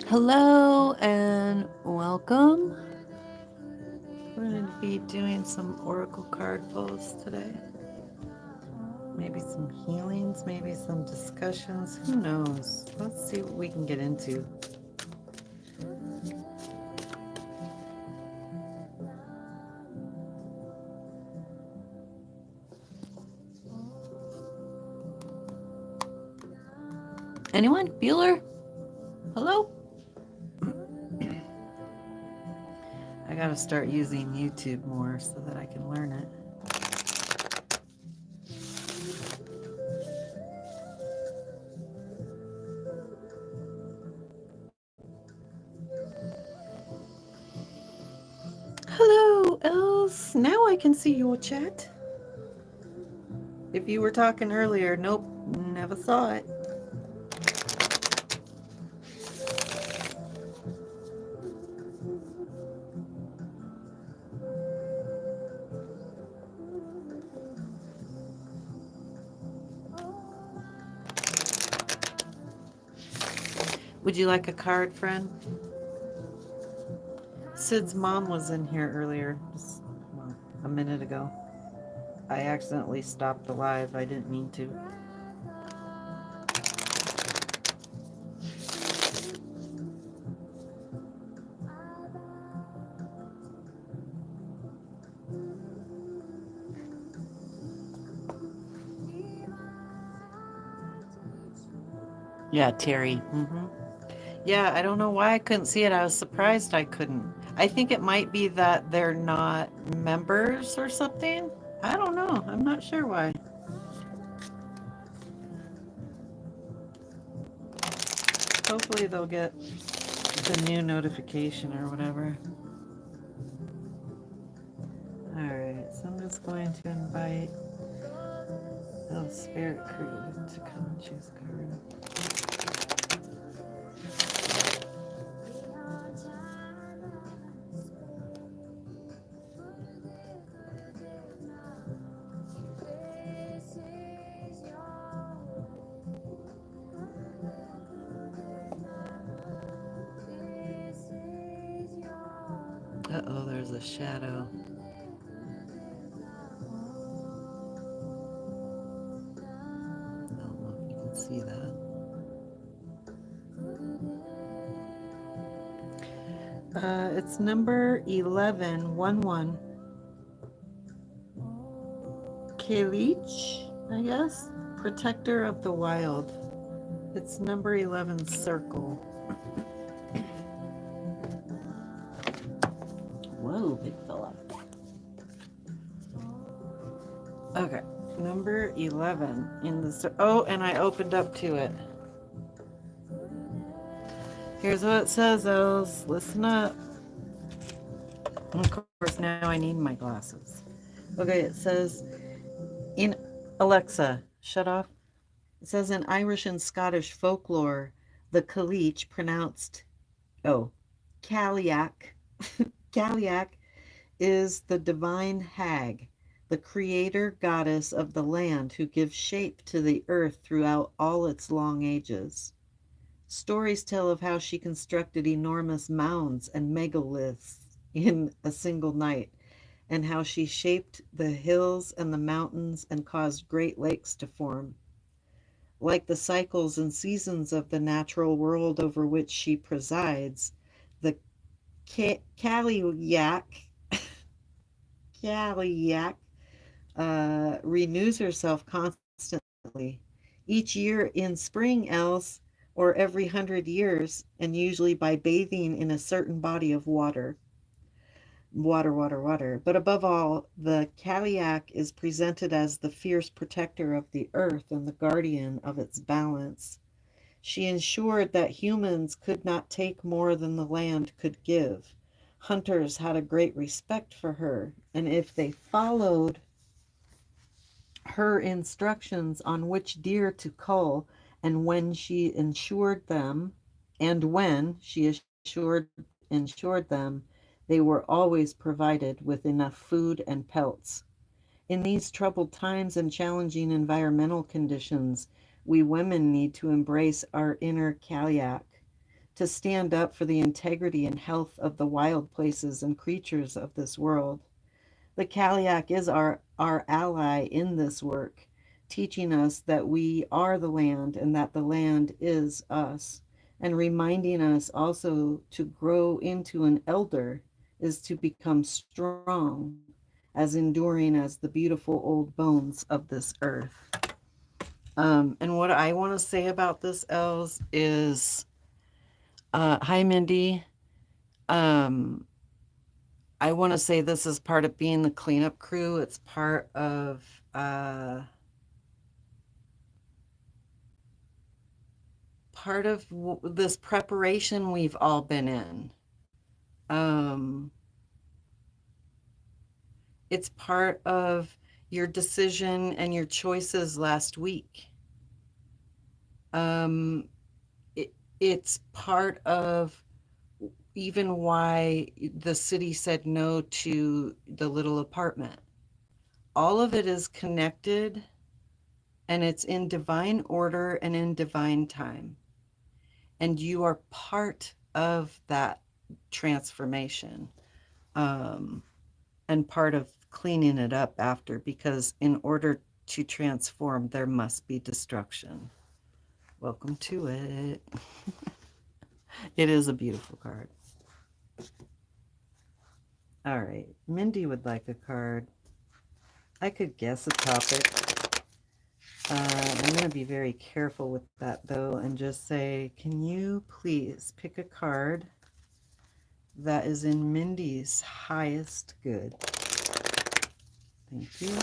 Hello and welcome. We're going to be doing some oracle card pulls today. Maybe some healings, maybe some discussions. Who knows? Let's see what we can get into. Anyone? Bueller? Hello? I gotta start using YouTube more so that I can learn it. Hello, Els. Now I can see your chat. If you were talking earlier, nope, never saw it. Would you like a card, friend? Sid's mom was in here earlier, just a minute ago. I accidentally stopped the live. I didn't mean to. Yeah, Terry. Yeah, I don't know why I couldn't see it. I was surprised I couldn't. I think it might be that they're not members or something. I don't know. I'm not sure why. Hopefully they'll get the new notification or whatever. Alright, so I'm just going to invite the Spirit Crew to come and choose a card. Uh-oh, there's a shadow. I don't know if you can see that. It's number 1111. Kalich, I guess? Protector of the Wild. It's number 11 circle. Whoa, big fella. Okay, number 11 in the... Oh, and I opened up to it. Here's what it says, Els. Listen up. And of course, now I need my glasses. Okay, it says, in Alexa, shut off. It says in Irish and Scottish folklore, the Cailleach, pronounced, Cailleach, Cailleach, is the divine hag, the creator goddess of the land who gives shape to the earth throughout all its long ages. Stories tell of how she constructed enormous mounds and megaliths in a single night, and how she shaped the hills and the mountains and caused great lakes to form. Like the cycles and seasons of the natural world over which she presides, the Cailleach renews herself constantly, each year in spring else, or every 100 years, and usually by bathing in a certain body of water. Water. But above all, the Cailleach is presented as the fierce protector of the earth and the guardian of its balance. She ensured that humans could not take more than the land could give. Hunters had a great respect for her, and if they followed her instructions on which deer to cull and when she ensured them, and when she ensured them, They were always provided with enough food and pelts. In these troubled times and challenging environmental conditions, we women need to embrace our inner Kalyak, to stand up for the integrity and health of the wild places and creatures of this world. The Kalyak is our ally in this work, teaching us that we are the land and that the land is us, and reminding us also to grow into an elder is to become strong, as enduring as the beautiful old bones of this earth. And what I want to say about this, Els, is hi, Mindy. Um, I want to say this is part of being the cleanup crew. It's uh, part of this preparation we've all been in. Um, it's part of your decision and your choices last week. Um, it's part of even why the city said no to the little apartment. All of it is connected, and it's in divine order and in divine time. And you are part of that transformation, and part of cleaning it up after, because in order to transform, there must be destruction. Welcome to it. It is a beautiful card. All right, Mindy would like a card. I could guess a topic. I'm going to be very careful with that, though, and just say, can you please pick a card that is in Mindy's highest good? Thank you.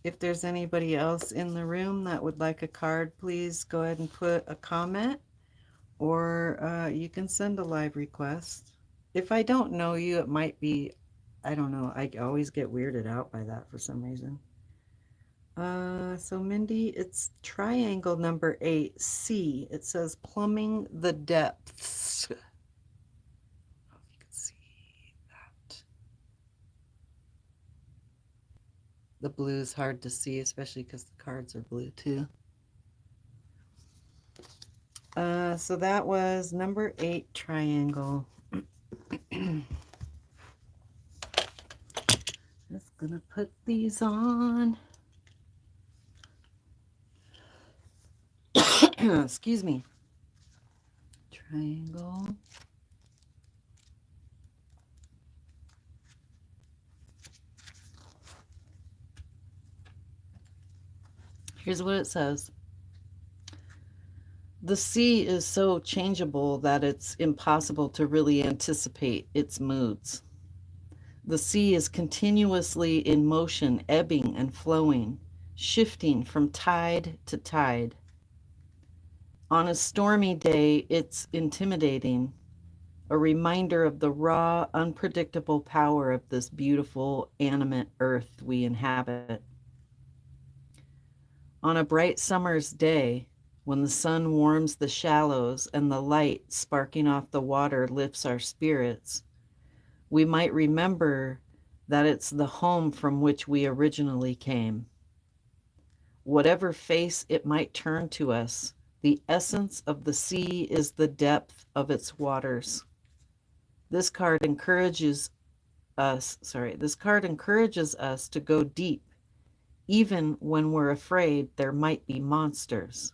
If there's anybody else in the room that would like a card, please go ahead and put a comment, or you can send a live request. If I don't know you, it might be, I don't know, I always get weirded out by that for some reason. So Mindy, it's triangle number 8, C. It says plumbing the depths. I don't know if you can see that. The blue is hard to see, especially because the cards are blue too. So that was number 8, triangle. Just gonna put these on. Excuse me. Triangle. Here's what it says. The sea is so changeable that it's impossible to really anticipate its moods. The sea is continuously in motion, ebbing and flowing, shifting from tide to tide. On a stormy day, it's intimidating, a reminder of the raw, unpredictable power of this beautiful, animate earth we inhabit. On a bright summer's day, when the sun warms the shallows and the light sparking off the water lifts our spirits, we might remember that it's the home from which we originally came. Whatever face it might turn to us, the essence of the sea is the depth of its waters. This card encourages us to go deep, even when we're afraid there might be monsters.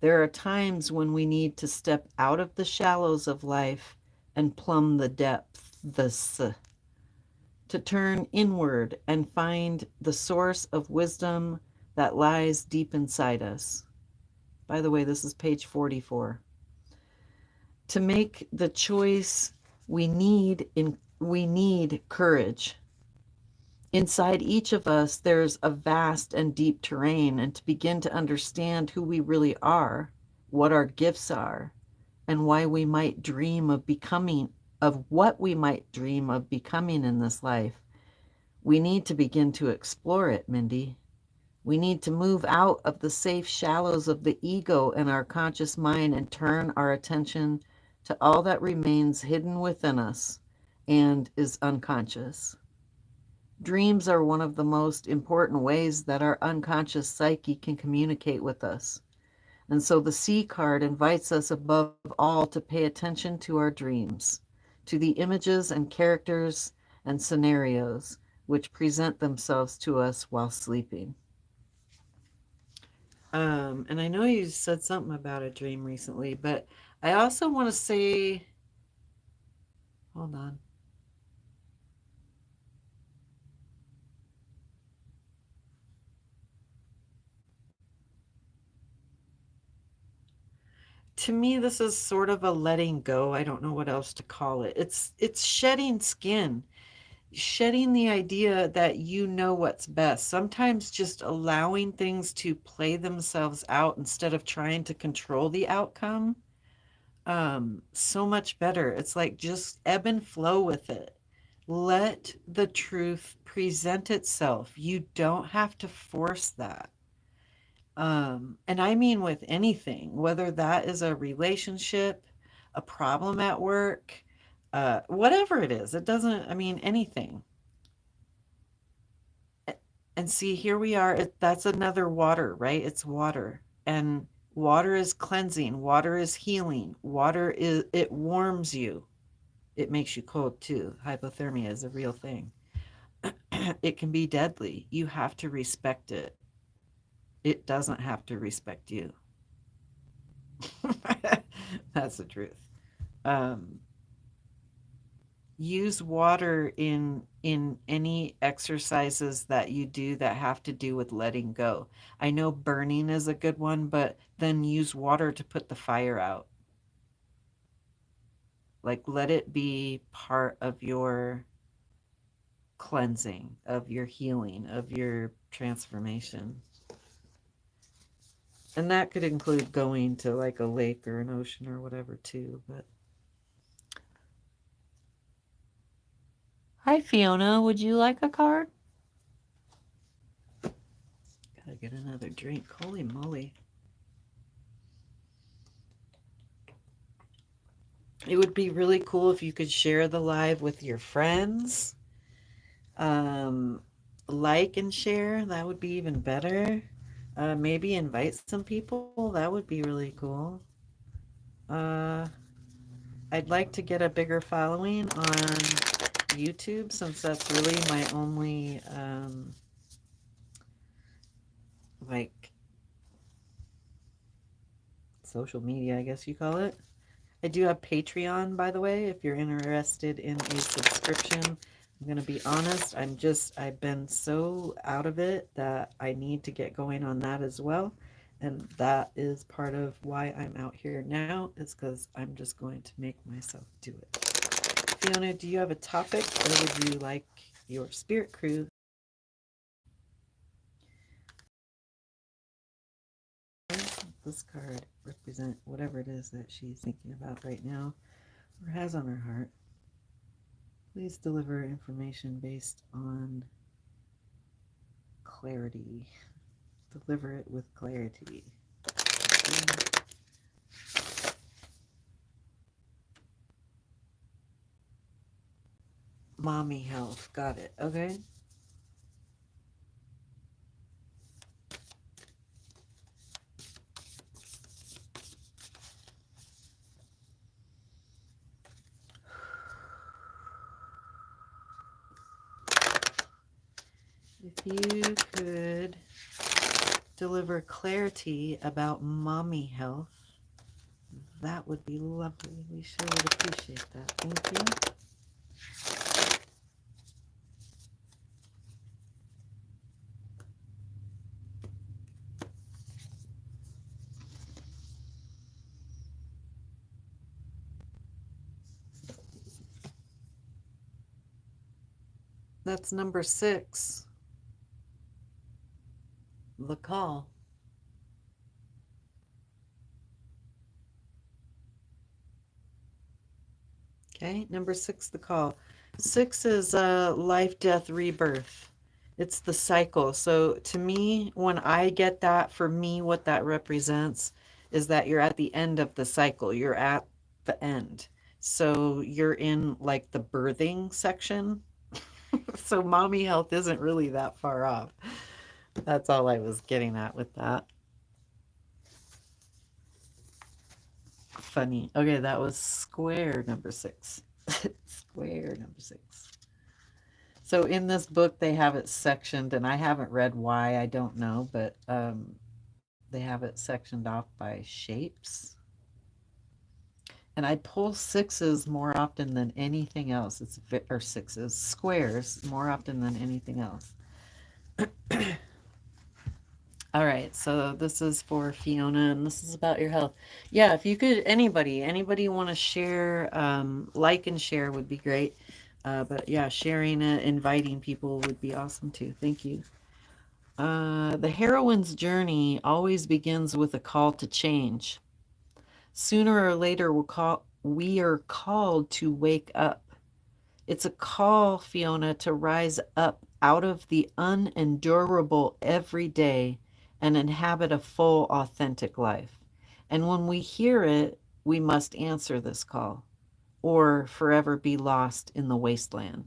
There are times when we need to step out of the shallows of life and plumb the depths, to turn inward and find the source of wisdom that lies deep inside us. By the way, this is page 44. To make the choice we need courage. Inside each of us, there's a vast and deep terrain, and to begin to understand who we really are, what our gifts are, and why we might dream of becoming, of what we might dream of becoming in this life, we need to begin to explore it, Mindy. We need to move out of the safe shallows of the ego in our conscious mind and turn our attention to all that remains hidden within us and is unconscious. Dreams are one of the most important ways that our unconscious psyche can communicate with us. And so the C card invites us above all to pay attention to our dreams, to the images and characters and scenarios which present themselves to us while sleeping. And I know you said something about a dream recently, but I also want to say, hold on. To me, this is sort of a letting go. I don't know what else to call it. It's shedding skin, shedding the idea that you know what's best. Sometimes just allowing things to play themselves out instead of trying to control the outcome. So much better. It's like just ebb and flow with it. Let the truth present itself. You don't have to force that. And I mean with anything, whether that is a relationship, a problem at work, whatever it is, it doesn't, I mean, anything. And see, here we are. That's another water, right? It's water. And water is cleansing, water is healing, water is, it warms you. It makes you cold too. Hypothermia is a real thing. It can be deadly. You have to respect it. It doesn't have to respect you. That's the truth. Um, use water in any exercises that you do that have to do with letting go. I know burning is a good one, but then use water to put the fire out. Like let it be part of your cleansing, of your healing, of your transformation. And that could include going to like a lake or an ocean or whatever too, but hi Fiona, would you like a card? Gotta get another drink. Holy moly. It would be really cool if you could share the live with your friends. Um, like and share, that would be even better. Maybe invite some people, that would be really cool. Uh, I'd like to get a bigger following on YouTube since that's really my only like social media, I guess you call it. I do have Patreon, by the way, if you're interested in a subscription. I'm going to be honest, I've been so out of it that I need to get going on that as well. And that is part of why I'm out here now, is because I'm just going to make myself do it. Fiona, do you have a topic or would you like your spirit crew? This card represent whatever it is that she's thinking about right now or has on her heart. Please deliver information based on clarity. Deliver it with clarity. Mommy health. Got it. Okay. If you could deliver clarity about mommy health, that would be lovely. We sure would appreciate that. Thank you. That's number 6. The call. Okay, number 6, the call. 6 is life, death, rebirth. It's the cycle. So to me, when I get that, for me, what that represents is that you're at the end of the cycle. You're at the end. So you're in like the birthing section. So mommy health isn't really that far off. That's all I was getting at with that. Funny. Okay, that was square number 6. Square number 6. So in this book, they have it sectioned, and I haven't read why, I don't know, but they have it sectioned off by shapes. And I pull sixes more often than anything else. Or sixes, squares more often than anything else. All right, so this is for Fiona, and this is about your health. Yeah, if you could, anybody want to share, like and share would be great. But yeah, sharing it, inviting people would be awesome too. Thank you. The heroine's journey always begins with a call to change. Sooner or later, we are called to wake up. It's a call, Fiona, to rise up out of the unendurable everyday and inhabit a full, authentic life. And when we hear it, we must answer this call or forever be lost in the wasteland.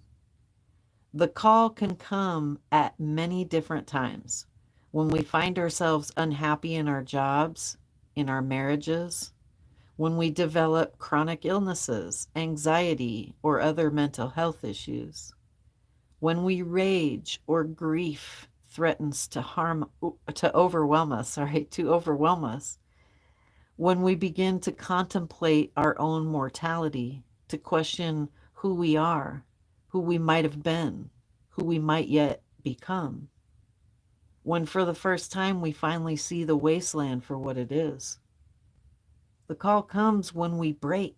The call can come at many different times. When we find ourselves unhappy in our jobs, in our marriages, when we develop chronic illnesses, anxiety, or other mental health issues, when we rage or grief threatens to overwhelm us, when we begin to contemplate our own mortality, to question who we are, who we might have been, who we might yet become, when for the first time we finally see the wasteland for what it is. The call comes when we break.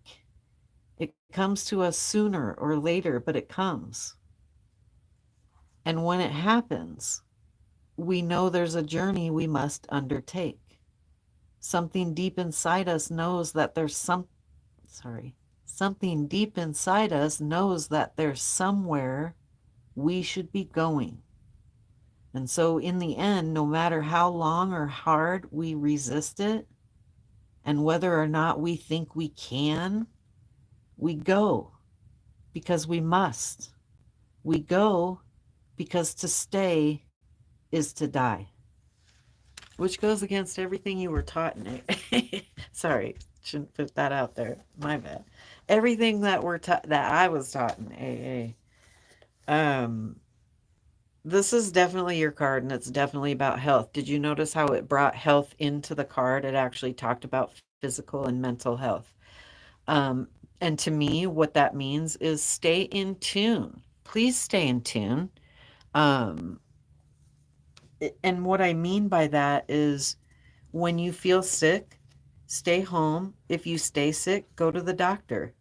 It comes to us sooner or later, but it comes. And when it happens, we know there's a journey we must undertake. Something deep inside us knows that something deep inside us knows that there's somewhere we should be going. And so in the end, no matter how long or hard we resist it, and whether or not we think we can, we go because we must. We go because to stay is to die, which goes against everything you were taught in it. Sorry, shouldn't put that out there. My bad. Everything that I was taught in AA. This is definitely your card, and it's definitely about health. Did you notice how it brought health into the card? It actually talked about physical and mental health. And to me, what that means is stay in tune. Please stay in tune. And what I mean by that is when you feel sick, stay home. If you stay sick, go to the doctor.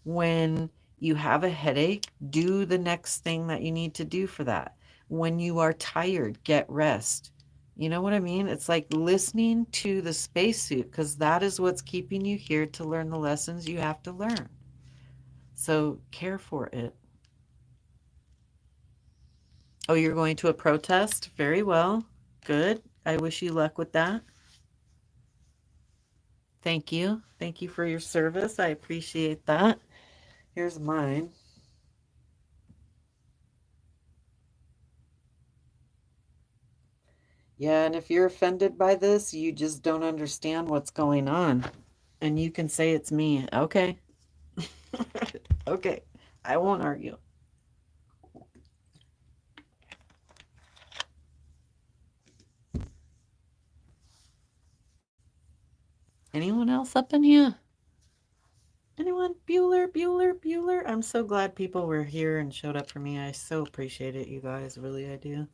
When you have a headache, do the next thing that you need to do for that. When you are tired, get rest. You know what I mean? It's like listening to the spacesuit, because that is what's keeping you here to learn the lessons you have to learn. So care for it. Oh, you're going to a protest? Very well. Good. I wish you luck with that. Thank you. Thank you for your service. I appreciate that. Here's mine. Yeah, and if you're offended by this, you just don't understand what's going on. And you can say it's me. Okay. Okay. I won't argue. Anyone else up in here? Anyone? Bueller. I'm so glad people were here and showed up for me. I so appreciate it, you guys. Really, I do.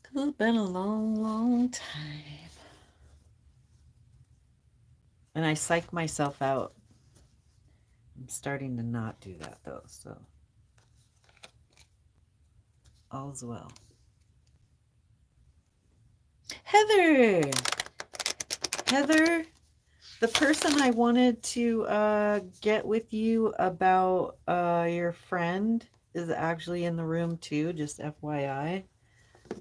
Because it's been a long time. And I psych myself out. I'm starting to not do that, though, so all's well. Heather, the person I wanted to get with you about your friend is actually in the room too, just FYI.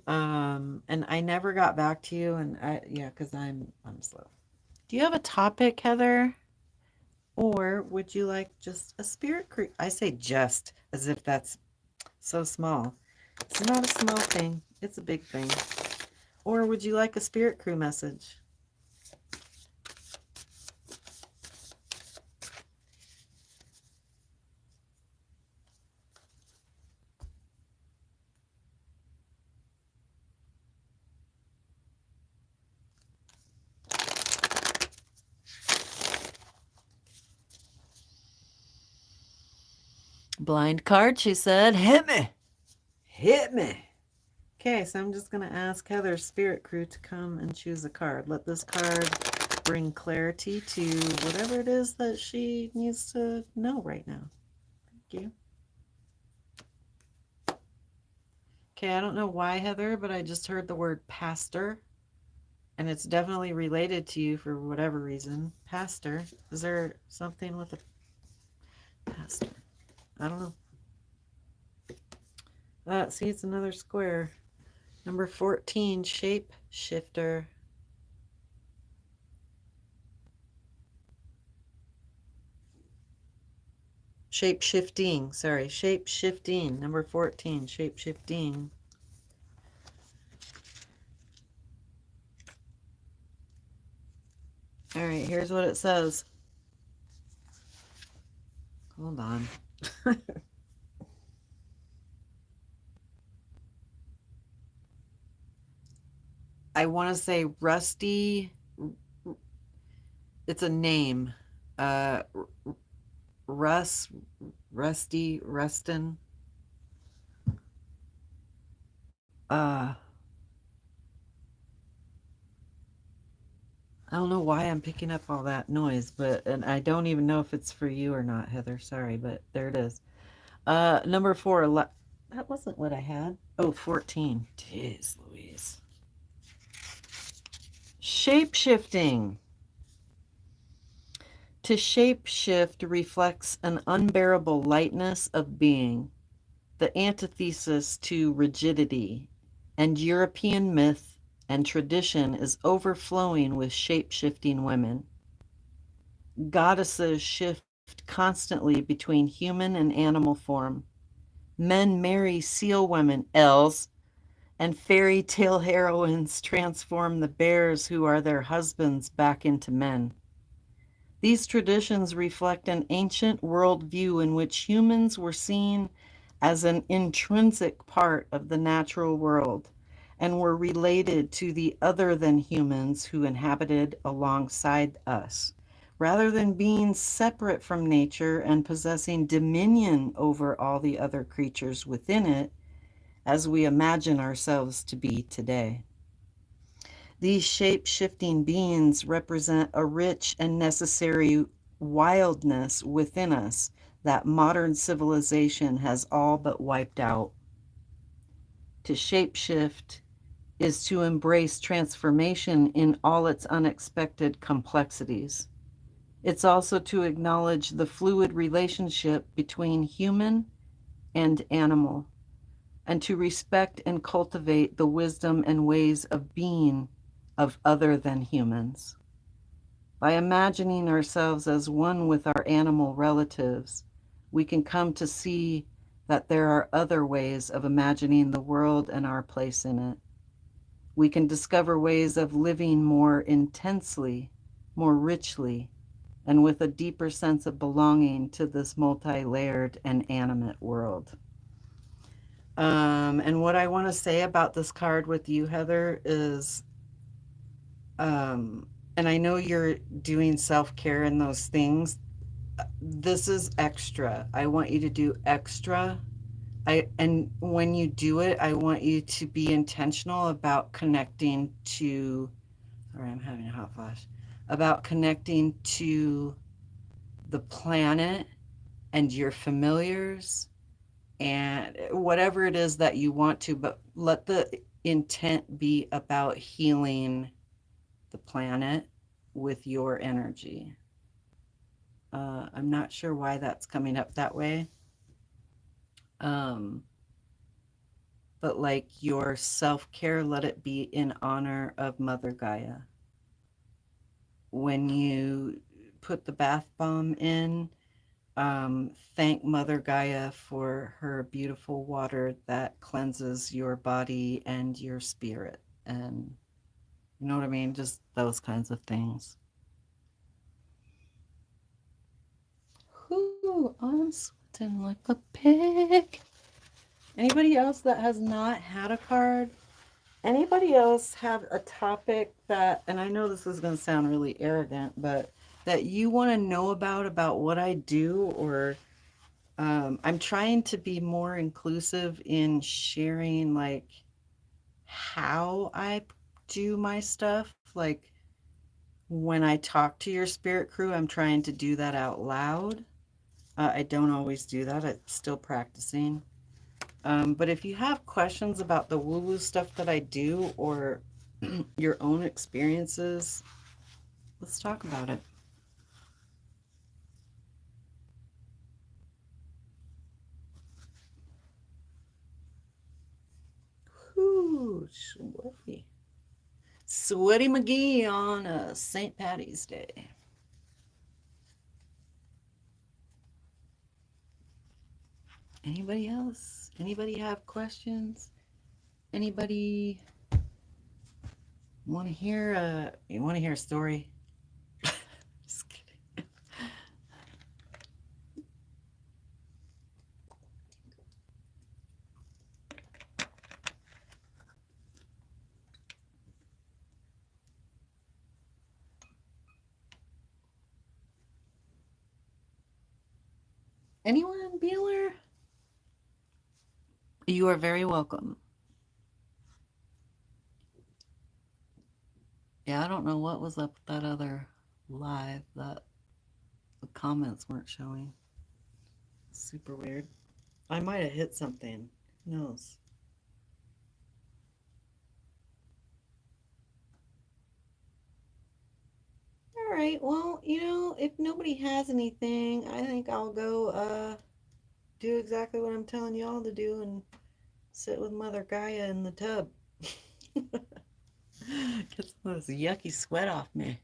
And I never got back to you, and yeah, because I'm slow. Do you have a topic, Heather? Or would you like just a spirit crew? I say just as if that's so small. It's not a small thing, it's a big thing. Or would you like a spirit crew message? Blind card, she said. Hit me. Hit me. Okay, so I'm just going to ask Heather's spirit crew to come and choose a card. Let this card bring clarity to whatever it is that she needs to know right now. Thank you. Okay, I don't know why, Heather, but I just heard the word pastor, and it's definitely related to you for whatever reason. Pastor. Is there something with a pastor? I don't know. See, it's another square. Number 14, shape shifter. Shape shifting, sorry, shape shifting. Number 14, shape shifting. All right, here's what it says. Hold on. I want to say Rusty. It's a name. Uh, Rusty, Rustin. I don't know why I'm picking up all that noise, and I don't even know if it's for you or not, Heather. Sorry, but there it is. Number 4. That wasn't what I had. Oh, 14. Jeez Louise. Shape shifting. To shape shift reflects an unbearable lightness of being, the antithesis to rigidity, and European myth and tradition is overflowing with shape shifting women. Goddesses shift constantly between human and animal form. Men marry seal women, elves, and fairy tale heroines transform the bears who are their husbands back into men. These traditions reflect an ancient worldview in which humans were seen as an intrinsic part of the natural world and were related to the other than humans who inhabited alongside us, rather than being separate from nature and possessing dominion over all the other creatures within it, as we imagine ourselves to be today. These shape-shifting beings represent a rich and necessary wildness within us that modern civilization has all but wiped out. To shapeshift is to embrace transformation in all its unexpected complexities. It's also to acknowledge the fluid relationship between human and animal, and to respect and cultivate the wisdom and ways of being of other than humans. By imagining ourselves as one with our animal relatives, we can come to see that there are other ways of imagining the world and our place in it. We can discover ways of living more intensely, more richly, and with a deeper sense of belonging to this multi-layered and animate world. And what I want to say about this card with you, Heather, is, and I know you're doing self-care and those things. This is extra. I want you to do extra. And when you do it, I want you to be intentional about connecting to, sorry, I'm having a hot flash, about connecting to the planet and your familiars and whatever it is that you want to, but let the intent be about healing the planet with your energy. I'm not sure why that's coming up that way. Um, but like your self care, let it be in honor of Mother Gaia. When you put the bath bomb in, thank Mother Gaia for her beautiful water that cleanses your body and your spirit. And you know what I mean? Just those kinds of things. Whoo, I'm sweating like a pig. Anybody else that has not had a card? Anybody else have a topic that, and I know this is going to sound really arrogant, but that you want to know about what I do, or I'm trying to be more inclusive in sharing like how I do my stuff. Like when I talk to your spirit crew, I'm trying to do that out loud. I don't always do that. I'm still practicing. But if you have questions about the woo woo stuff that I do or your own experiences, let's talk about it. Whoo, sweaty. Sweaty McGee on a St. Patty's Day. Anybody else? Anybody have questions? Anybody want to hear a story? Just kidding. Anyone, Beeler? You are very welcome. Yeah, I don't know what was up with that other live that the comments weren't showing. Super weird. I might have hit something. Who knows? All right. Well, if nobody has anything, I think I'll go do exactly what I'm telling y'all to do and sit with Mother Gaia in the tub. Get some of this yucky sweat off me.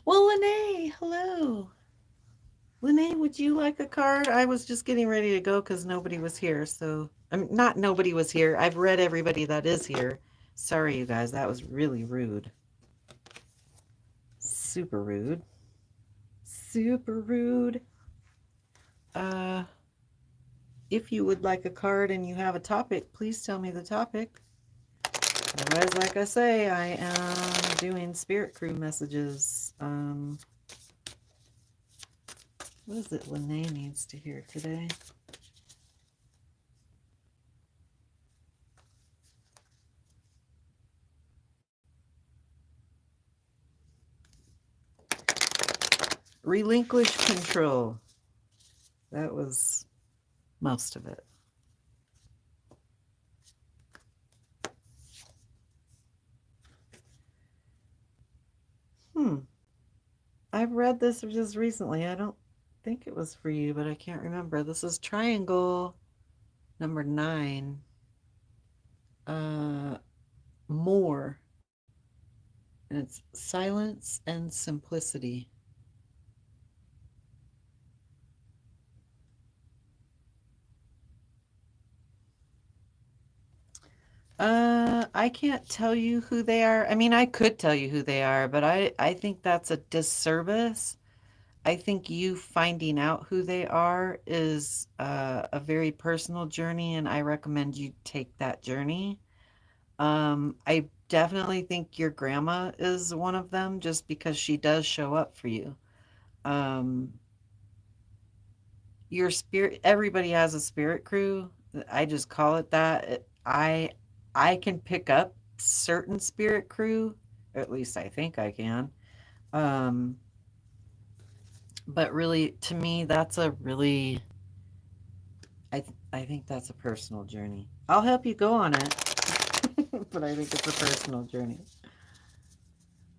Well, Lene, hello. Lene, would you like a card? I was just getting ready to go because nobody was here. So, I mean, not nobody was here. I've read everybody that is here. Sorry, you guys. That was really rude. Super rude. Super rude. Uh, if you would like a card and you have a topic, please tell me the topic. Otherwise, like I say, I am doing Spirit Crew messages. What is it Lene needs to hear today? Relinquish control. That was most of it. Hmm. I've read this just recently. I don't think it was for you, but I can't remember. This is triangle number 9. Uh, more. And it's silence and simplicity. I can't tell you who they are. I mean, I could tell you who they are, but I think that's a disservice. I think you finding out who they are is a very personal journey, and I recommend you take that journey. I definitely think your grandma is one of them just because she does show up for you. Um, your spirit, everybody has a spirit crew. I just call it that. I can pick up certain spirit crew, or at least I think I can. Um, but really, to me, that's a really I think that's a personal journey. I'll help you go on it, but I think it's a personal journey.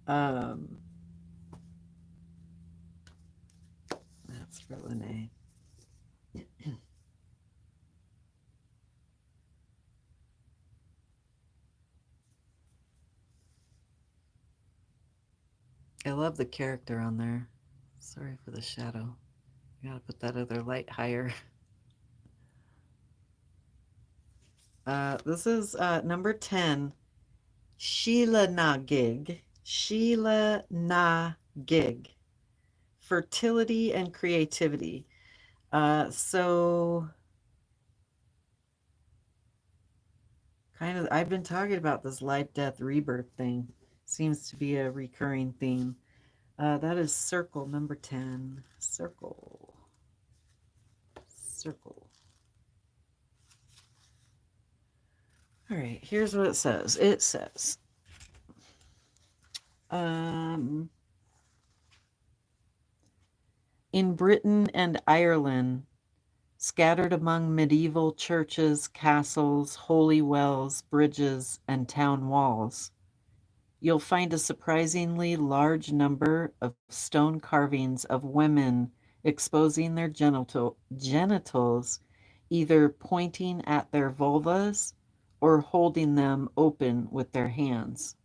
Um, that's for Lene. I love the character on there. Sorry for the shadow. I gotta put that other light higher. This is number 10, Sheila Nagig. Sheila Nagig. Fertility and creativity. So kind of, I've been talking about this life, death, rebirth thing. Seems to be a recurring theme. That is circle number 10. Circle. Circle. All right, here's what it says. It says, in Britain and Ireland, scattered among medieval churches, castles, holy wells, bridges, and town walls, you'll find a surprisingly large number of stone carvings of women exposing their genitals, either pointing at their vulvas or holding them open with their hands.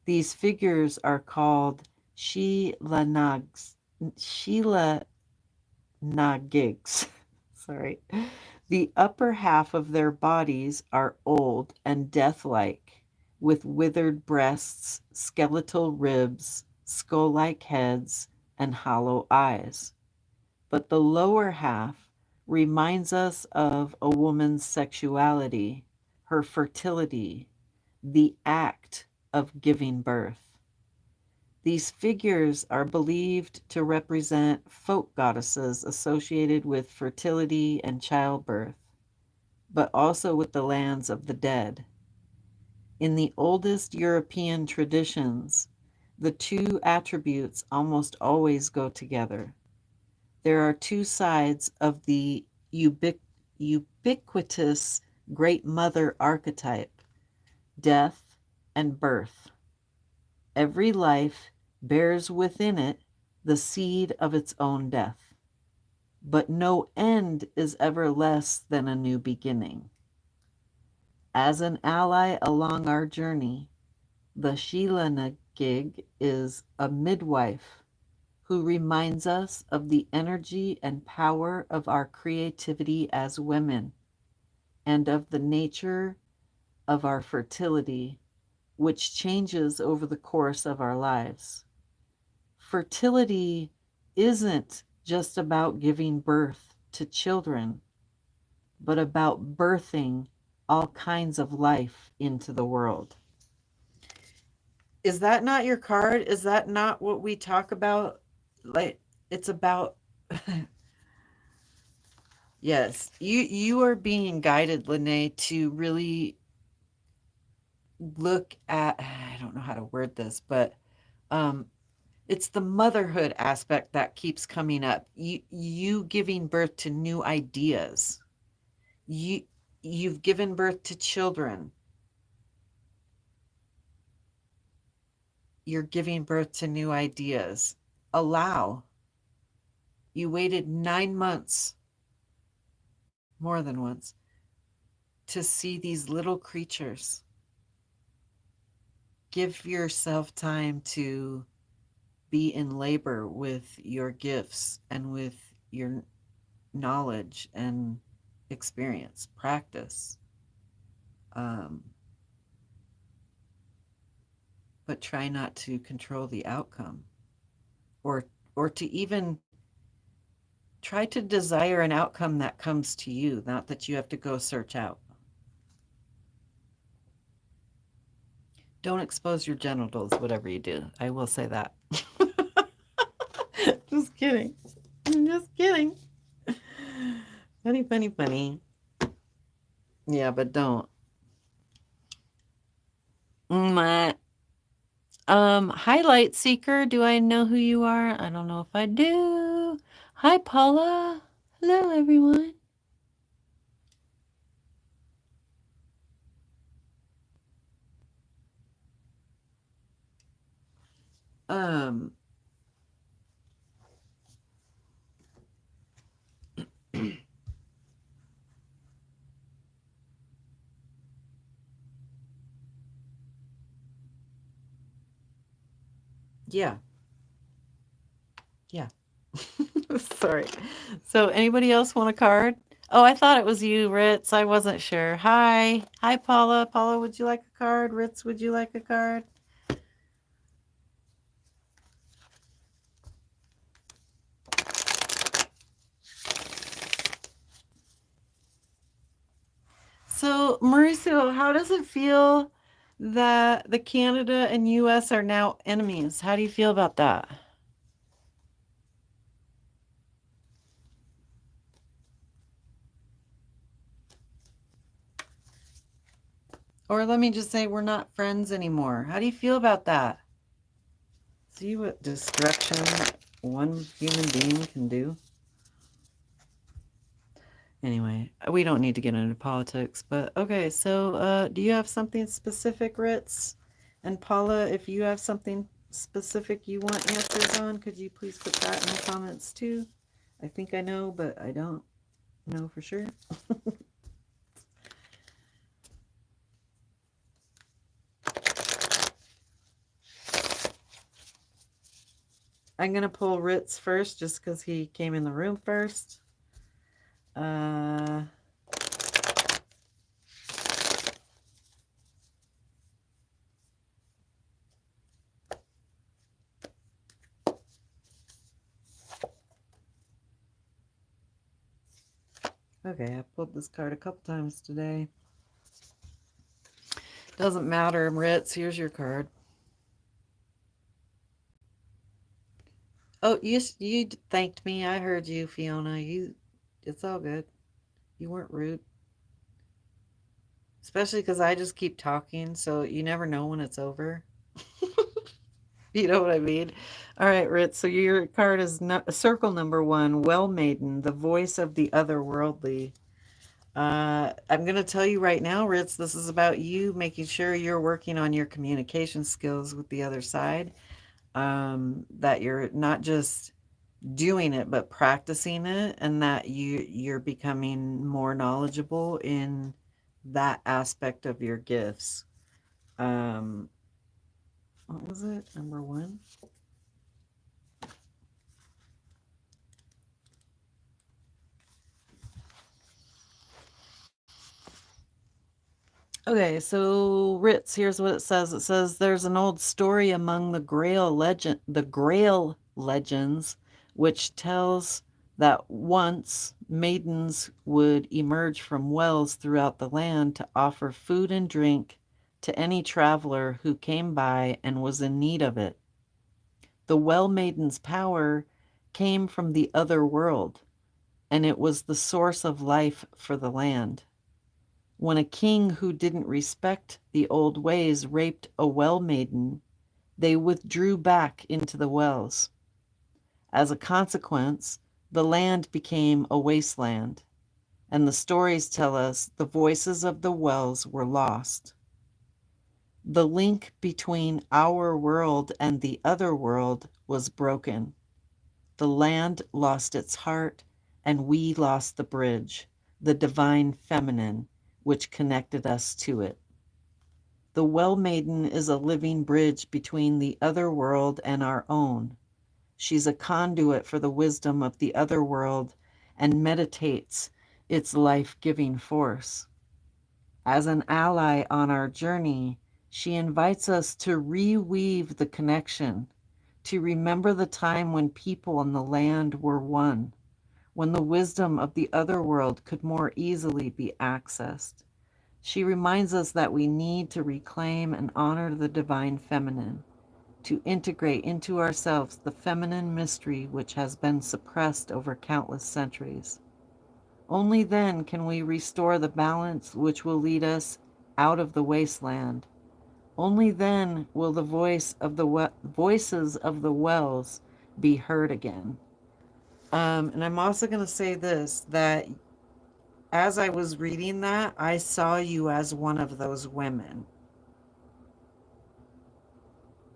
These figures are called Sheela Nagigs. Sorry. The upper half of their bodies are old and death-like, with withered breasts, skeletal ribs, skull-like heads, and hollow eyes. But the lower half reminds us of a woman's sexuality, her fertility, the act of giving birth. These figures are believed to represent folk goddesses associated with fertility and childbirth, but also with the lands of the dead. In the oldest European traditions, the two attributes almost always go together. There are two sides of the ubiquitous Great Mother archetype: death and birth. Every life bears within it the seed of its own death, but no end is ever less than a new beginning. As an ally along our journey, the Shilana-gig is a midwife who reminds us of the energy and power of our creativity as women and of the nature of our fertility, which changes over the course of our lives. Fertility isn't just about giving birth to children, but about birthing all kinds of life into the world. Is that not your card? Is that not what we talk about? Like, it's about yes, you are being guided, Lene, to really look at, I don't know how to word this, but um it's the motherhood aspect that keeps coming up. You giving birth to new ideas. You you've given birth to children. You're giving birth to new ideas. Allow. You waited 9 months, more than once, to see these little creatures. Give yourself time to be in labor with your gifts and with your knowledge and experience, practice. Um, but try not to control the outcome, or to even try to desire an outcome that comes to you, not that you have to go search out. Don't expose your genitals, whatever you do. I will say that. Just kidding. I'm just kidding. Funny, funny, funny. Yeah, but don't. Highlight seeker. Do I know who you are? I don't know if I do. Hi, Paula. Hello, everyone. Um, yeah. Sorry. So anybody else want a card? Oh, I thought it was you, Ritz. I wasn't sure. Hi. Hi, Paula. Paula, would you like a card? Ritz, would you like a card? So, Mauricio, how does it feel that the Canada and US are now enemies? How do you feel about that? Or let me just say we're not friends anymore. How do you feel about that? See what destruction one human being can do? Anyway, we don't need to get into politics, but okay, so do you have something specific, Ritz? And Paula, if you have something specific you want answers on, could you please put that in the comments too? I think I know, but I don't know for sure. I'm going to pull Ritz first just because he came in the room first. Okay, I pulled this card a couple times today. Doesn't matter, Ritz. Here's your card. Oh, you thanked me. I heard you, Fiona. It's all good. You weren't rude. Especially because I just keep talking, so you never know when it's over. You know what I mean? All right, Ritz. So your card is circle number 1, Well Maiden, the voice of the otherworldly. I'm going to tell you right now, Ritz, this is about you making sure you're working on your communication skills with the other side. That you're not just doing it, but practicing it, and that you're becoming more knowledgeable in that aspect of your gifts. Um, what was it? Number 1? Okay, so Ritz, here's what it says. It says there's an old story among the Grail legends, which tells that once maidens would emerge from wells throughout the land to offer food and drink to any traveler who came by and was in need of it. The well maiden's power came from the other world, and it was the source of life for the land. When a king who didn't respect the old ways raped a well maiden, they withdrew back into the wells. As a consequence, the land became a wasteland, and the stories tell us the voices of the wells were lost. The link between our world and the other world was broken. The land lost its heart, and we lost the bridge, the divine feminine, which connected us to it. The Well Maiden is a living bridge between the other world and our own. She's a conduit for the wisdom of the other world and meditates its life-giving force. As an ally on our journey, she invites us to reweave the connection, to remember the time when people and the land were one, when the wisdom of the other world could more easily be accessed. She reminds us that we need to reclaim and honor the divine feminine, to integrate into ourselves the feminine mystery which has been suppressed over countless centuries. Only then can we restore the balance which will lead us out of the wasteland. Only then will the voices of the wells be heard again. And I'm also going to say this, that as I was reading that, I saw you as one of those women.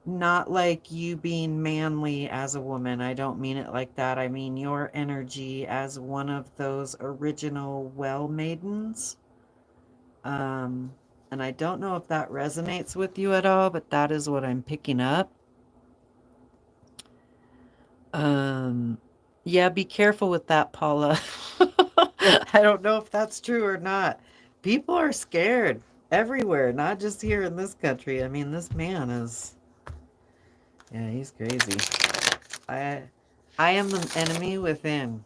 Not like you being manly as a woman. I don't mean it like that. I mean your energy as one of those original well maidens. And I don't know if that resonates with you at all, but that is what I'm picking up. Um, Yeah, be careful with that, Paula. I don't know if that's true or not. People are scared everywhere, not just here in this country. I mean, this man is, yeah, he's crazy. I I am the enemy within.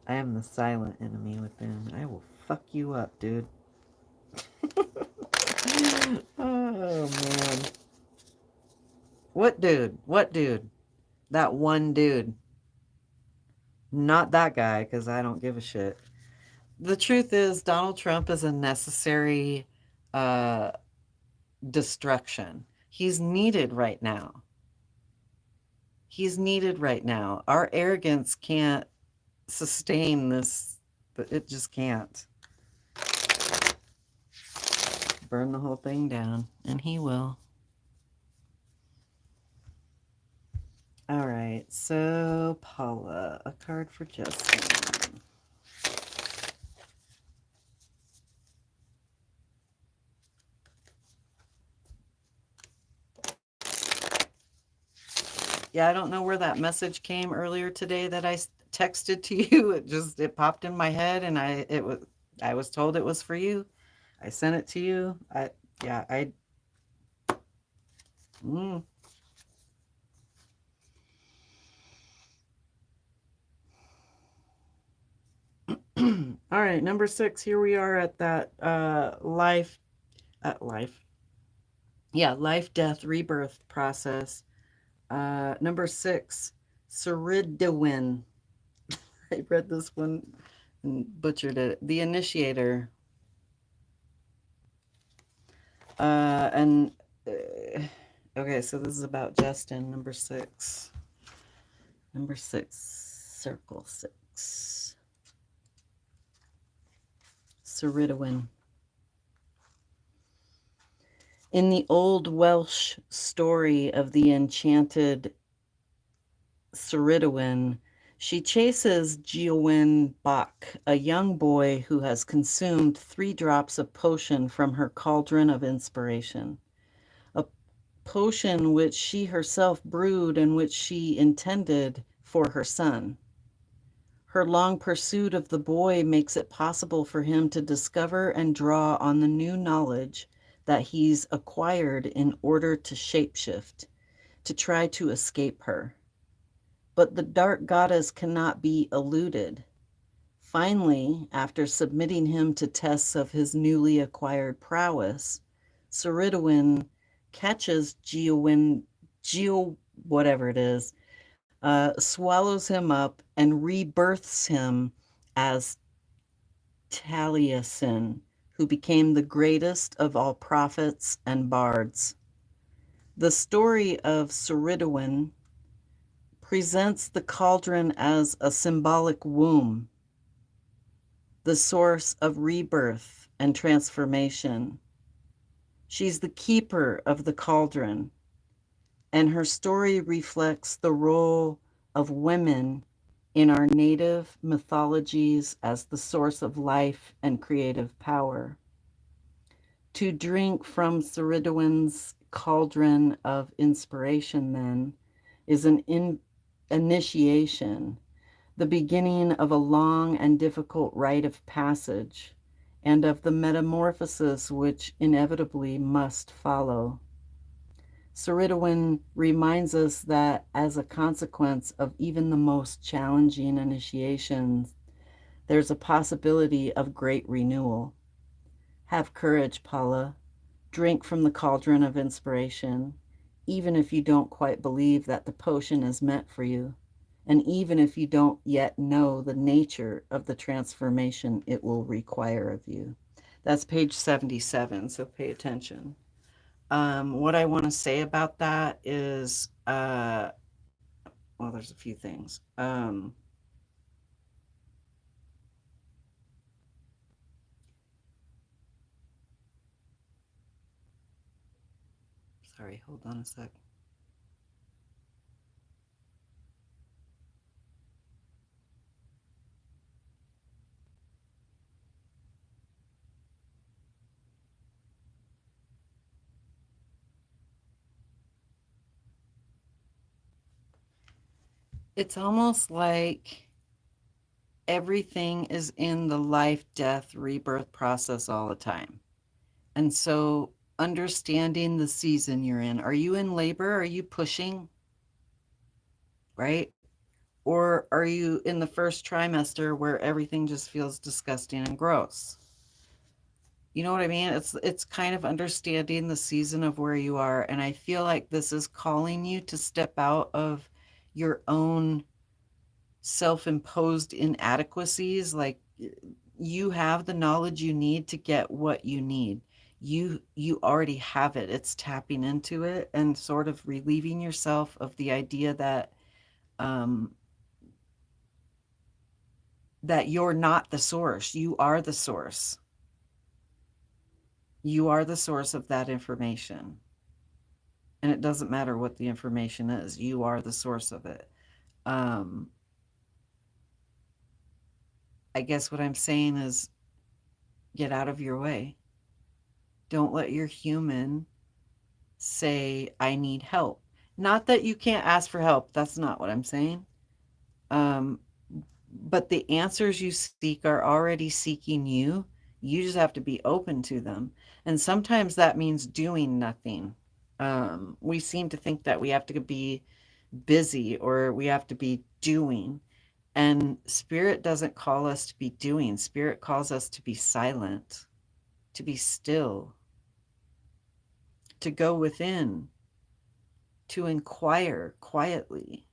I am the silent enemy within. I will fuck you up, dude. Oh man. What dude? What dude? That one dude. Not that guy, because I don't give a shit. The truth is, Donald Trump is a necessary uh, destruction. He's needed right now. He's needed right now. Our arrogance can't sustain this. It just can't. Burn the whole thing down, and he will. All right, so Paula, a card for Justin. Yeah, I don't know where that message came earlier today that I texted to you. It popped in my head, and I was told it was for you. I sent it to you. Yeah, I mm. All right, number 6. Here we are at that life. Yeah, life, death, rebirth process. Number 6, Ceridwen. I read this one and butchered it. The initiator. And okay, so this is about Justin, number 6. Number 6, circle 6. Ceridwen. In the old Welsh story of the enchanted Ceridwen, she chases Geowen Bach, a young boy who has consumed 3 drops of potion from her cauldron of inspiration. A potion which she herself brewed and which she intended for her son. Her long pursuit of the boy makes it possible for him to discover and draw on the new knowledge that he's acquired in order to shapeshift, to try to escape her. But the dark goddess cannot be eluded. Finally, after submitting him to tests of his newly acquired prowess, Ceridwen catches Geo whatever it is, swallows him up and rebirths him as Taliesin, who became the greatest of all prophets and bards. The story of Ceridwen presents the cauldron as a symbolic womb, the source of rebirth and transformation. She's the keeper of the cauldron, and her story reflects the role of women in our native mythologies as the source of life and creative power. To drink from Ceridwen's cauldron of inspiration, then, is an initiation, the beginning of a long and difficult rite of passage, and of the metamorphosis which inevitably must follow. Ceridwen reminds us that as a consequence of even the most challenging initiations, there's a possibility of great renewal. Have courage, Paula. Drink from the cauldron of inspiration, even if you don't quite believe that the potion is meant for you, and even if you don't yet know the nature of the transformation it will require of you. That's page 77, so pay attention. What I want to say about that is, well, there's a few things. Sorry, hold on a sec. It's almost like everything is in the life, death, rebirth process all the time. And so understanding the season you're in, are you in labor? Are you pushing? Right? Or are you in the first trimester where everything just feels disgusting and gross? You know what I mean? It's kind of understanding the season of where you are, and I feel like this is calling you to step out of your own self-imposed inadequacies. Like, you have the knowledge you need to get what you need. You already have it. It's tapping into it and sort of relieving yourself of the idea that um that you're not the source. You are the source. You are the source of that information. And it doesn't matter what the information is. You are the source of it. Um I guess what I'm saying is, get out of your way. Don't let your human say, I need help. Not that you can't ask for help. That's not what I'm saying. Um, but the answers you seek are already seeking you. You just have to be open to them. And sometimes that means doing nothing. We seem to think that we have to be busy or we have to be doing. And Spirit doesn't call us to be doing, Spirit calls us to be silent, to be still, to go within, to inquire quietly.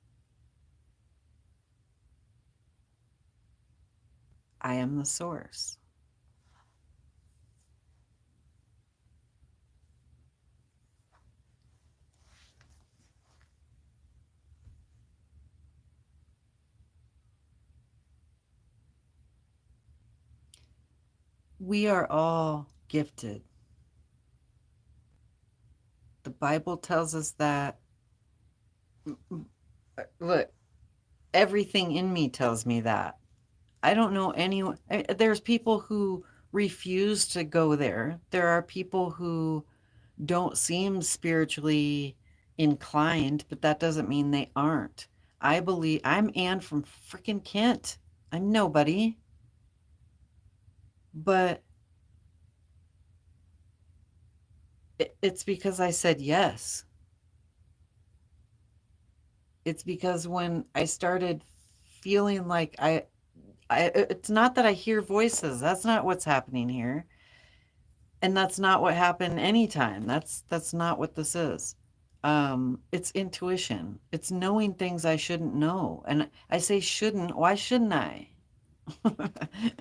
I am the source. We are all gifted. The Bible tells us that. Look, everything in me tells me that. I don't know anyone. There's people who refuse to go there. There are people who don't seem spiritually inclined, but that doesn't mean they aren't. I believe I'm Anne from freaking Kent. I'm nobody, but it's because I said yes. It's because when I started feeling like it's not that I hear voices. That's not what's happening here. And that's not what happened anytime. That's not what this is. It's intuition. It's knowing things I shouldn't know. And I say shouldn't, why shouldn't I?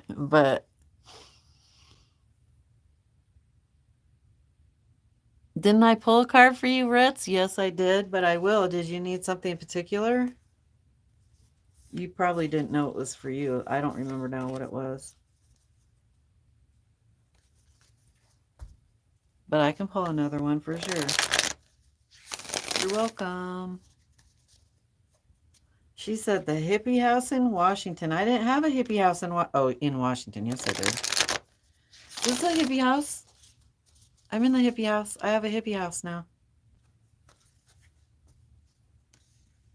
But didn't I pull a card for you, Ritz? Yes, I did, but I will. Did you need something in particular? You probably didn't know it was for you. I don't remember now what it was. But I can pull another one for sure. You're welcome. She said the hippie house in Washington. I didn't have a hippie house in Washington. Yes, I did. This is a hippie house. I'm in the hippie house. I have a hippie house now.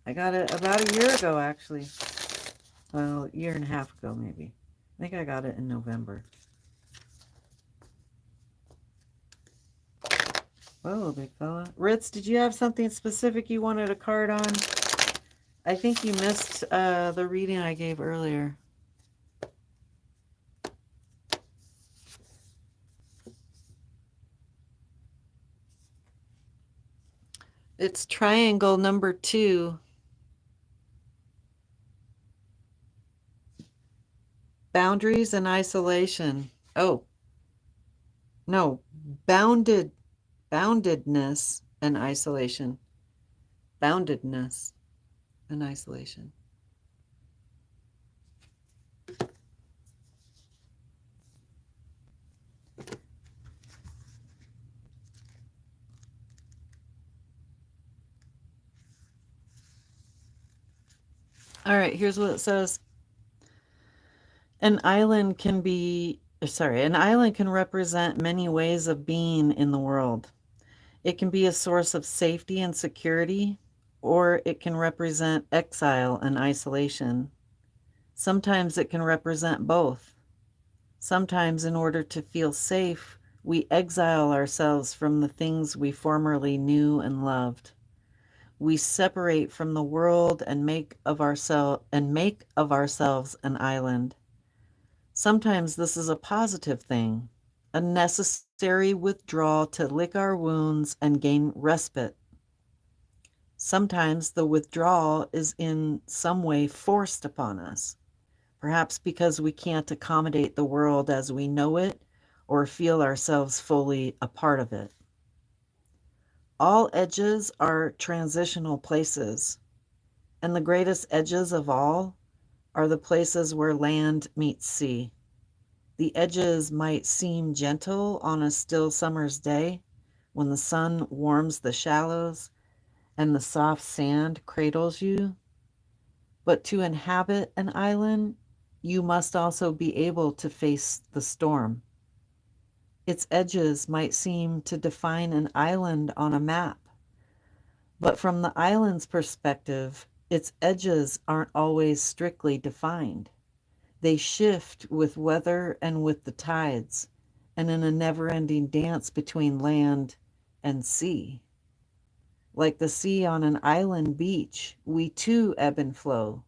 I got it about a year ago, actually. Well, a year and a half ago, maybe. I think I got it in November. Whoa, big fella. Ritz, did you have something specific you wanted a card on? I think you missed the reading I gave earlier. It's triangle number 2. Boundaries and isolation. Oh, no. Boundedness and isolation. Boundedness and isolation. All right, here's what it says. An island can represent many ways of being in the world. It can be a source of safety and security, or it can represent exile and isolation. Sometimes it can represent both. Sometimes, in order to feel safe, we exile ourselves from the things we formerly knew and loved. We separate from the world and make of ourselves an island. Sometimes this is a positive thing, a necessary withdrawal to lick our wounds and gain respite. Sometimes the withdrawal is in some way forced upon us, perhaps because we can't accommodate the world as we know it or feel ourselves fully a part of it. All edges are transitional places, and the greatest edges of all are the places where land meets sea. The edges might seem gentle on a still summer's day when the sun warms the shallows and the soft sand cradles you, but to inhabit an island, you must also be able to face the storm. Its edges might seem to define an island on a map, but from the island's perspective, its edges aren't always strictly defined. They shift with weather and with the tides, and in a never ending dance between land and sea. Like the sea on an island beach, we too ebb and flow.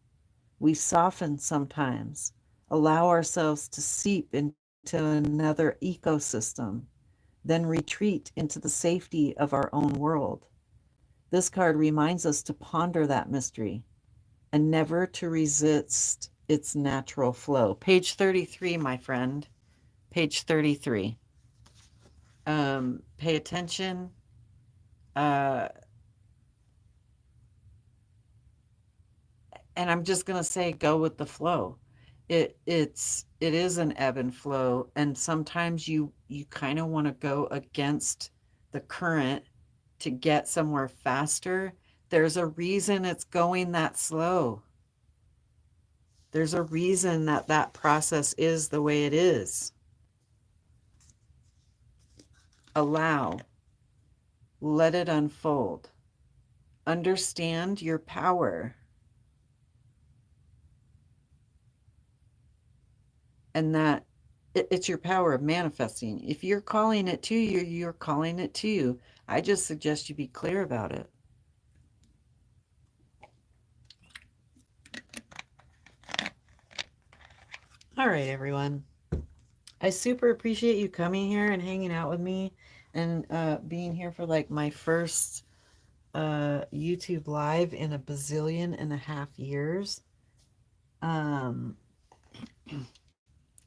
We soften sometimes, allow ourselves to seep into another ecosystem, then retreat into the safety of our own world. This card reminds us to ponder that mystery and never to resist its natural flow. Page 33, my friend. Page 33. Pay attention. Uh, and I'm just going to say go with the flow. It is an ebb and flow, and sometimes you kind of want to go against the current to get somewhere faster. There's a reason it's going that slow. There's a reason that that process is the way it is. Allow, let it unfold. Understand your power, and that it's your power of manifesting. If you're calling it to you, you're calling it to you. I just suggest you be clear about it. All right, everyone. I super appreciate you coming here and hanging out with me and being here for like my first YouTube live in a bazillion and a half years. Um,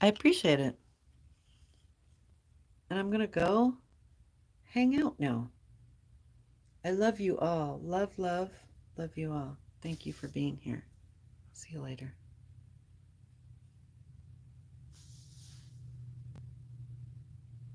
I appreciate it. And I'm going to go hang out now. I love you all. Love, love, love you all. Thank you for being here. See you later.